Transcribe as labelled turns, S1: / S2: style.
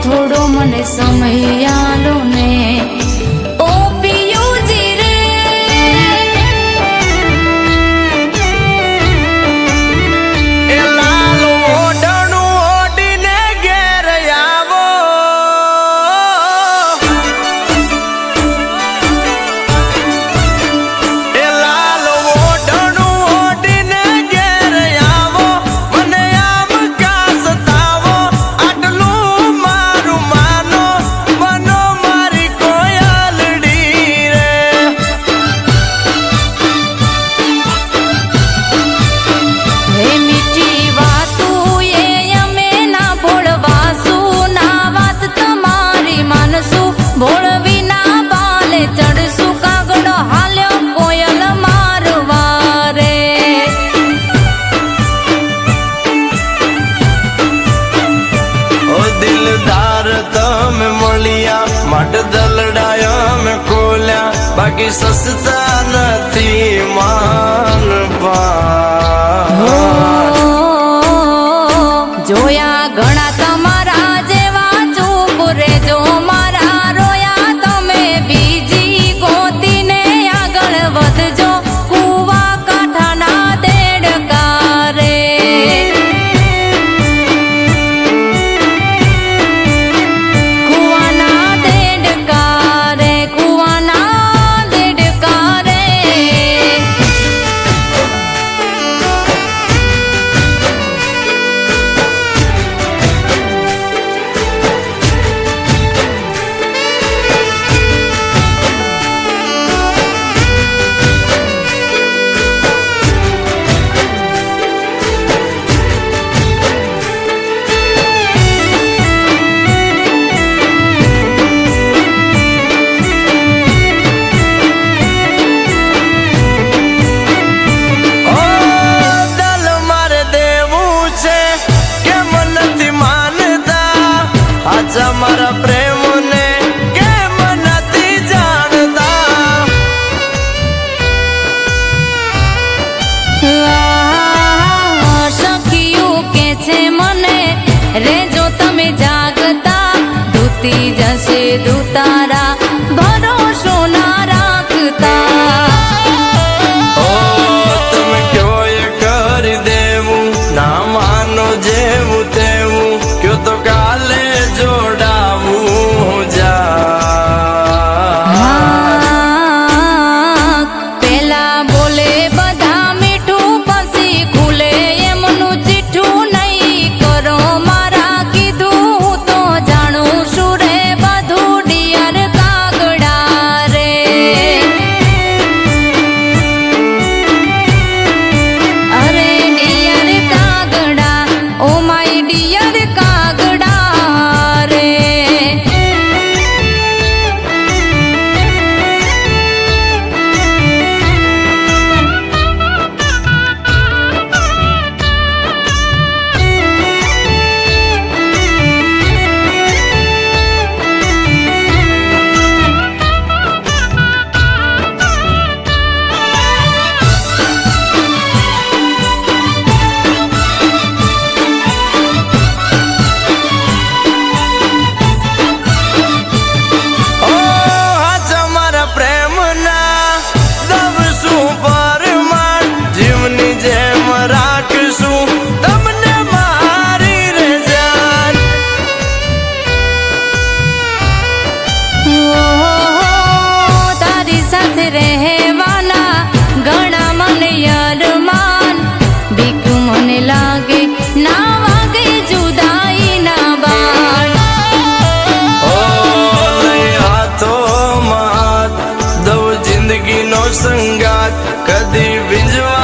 S1: થોડો મને સમય આલો ને ઓ પિયુજી રે
S2: એ લાલ ઓઢણું ઓઢીને ઘેર આવો એ લાલ ઓઢણું ઓઢીને ઘેર આવો મને આમ કા સતાવો આટલું મારું માનો બનો મારી કોયલડી રે
S1: હે મીઠી વાતું એ અમે ના ભોળવાસું ના વાત તમારી માનસું ભોળવી ના બાલે ચડશું કાગડો હાલ્યો કોયલ મારવા રે
S2: ઓ દિલદાર તમે મળ્યા માટે દલડાયા મેં ખોલ્યા બાકી સસ્તા નથી માનપા
S1: જોયા ઘણા તમારા જેવા ચૂપ રેજો મારા રોયા તમે બીજી ગોતીને આગળ વધજો કુવા કાંઠાના દેડકા રે કુવાના દેડકા રે કુવાના દેડકા રે
S2: ઓ દલ મારે દેવું છે કેમ નથી માનતા આજા મારા પ્રેમને કેમ નથી જાણતા
S1: સખિયું કે છે મને રેજો તમે જાગતા ધૂતી જશે દુતારા ભરોસો ના રાખતા
S2: ઓ તમે કયો એ કરી દેવું ના માનો જેવું તેવું કયો તો કાલે જોડાવું જા
S1: પેલા બોલે બધા મીઠું પછી ખુલે એમનું ચીઠું નહીં કરો મારા કીધું હું તો જાણું છું રે બધું ડિયર કાગડા રે અરે ડિયર કાગડા ઓ માય ડિયર કાગડા રે
S2: ઓ આજા મારા પ્રેમના દવશું પરમાણ જીવની જેમ રાખશું તમને મારી રે જાન
S1: તારી સાથે રહેવાના ઘણા મને અરમાન બીક મને લાગે ના વાગે જુદાઈ ના બાણ
S2: ઓ લઈ હાથોમાં દવ જિંદગીનો સંગાત કદી વિંજવા